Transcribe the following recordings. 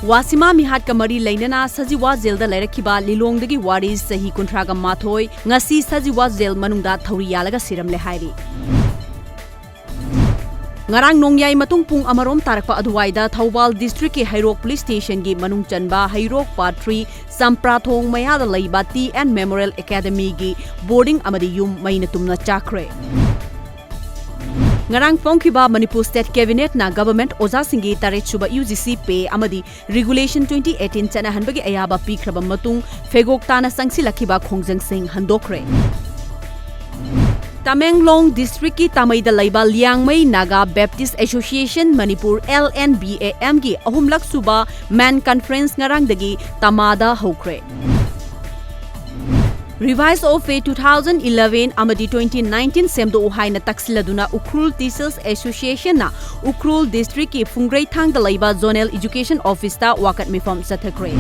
वासिमा मिहाट कमरी लेनना सजीवा जेल दा लेरखिबा लिलोंगदगी वारी सही कुंथ्रागा माथोय ngasi सजीवा jail मनुंगदा थौरी यालगा सिरमले हाइरी ngarang nongyai matung pung amarom tarakpa aduwaida Thawbal district ki Hairok police station gi manung chanba Hairok Patri Samprathong mayada leiba TN Memorial Academy gi boarding amadi yum maina tumna chakre ngarang pongkiba Manipur State Cabinet na government oza singi taret suba UGC pay amadi regulation 2018 chana hanbagi ayaba pikraba matung fegok tana sangsi lakhiba khongjang sing handokre Tamenglong District ki Tamaida Laiba Liangmai Naga Baptist Association Manipur LNBAM gi ahumlak suba man conference ngarang dagi Tamada hokre Revise of 2011 amadi 2019 semdo uhaina taksiladuna Ukrul Teachers Association na Ukrul District ki Fungrei Thang da Laiba Zonal Education Office ta wakat mifam sathakre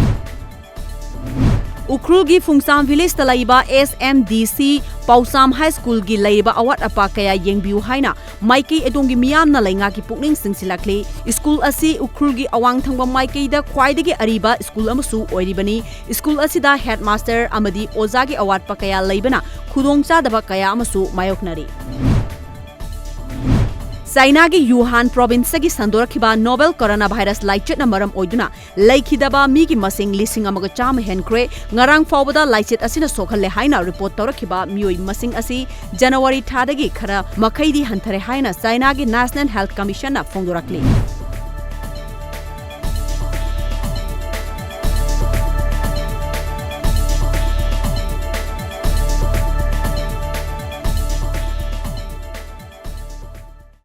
Ukrul gi Fungsam Village ta laiba SMDC Pausam High School gi laiba awat apa kaya yengbiu haina maiki edong gi miyam na lainga ki pukning singsilakle school asi Ukrul gi awang thangba maiki da khwaidagi ariba school amasu oiribani school asi da headmaster amadi oza gi awat pa kaya laibana khudongcha daba kaya amasu mayoknari China gi Wuhan province gi sandorakhiba novel coronavirus laichet na maram oiduna laikhidaba mi gi masing lising amaga cham henkre ngarang fawbada laichet asina sokhalle haina report tawrakhiba mioi masing asi January thadagi khara makhaidi hanthare haina China gi National Health Commission na phongdorakli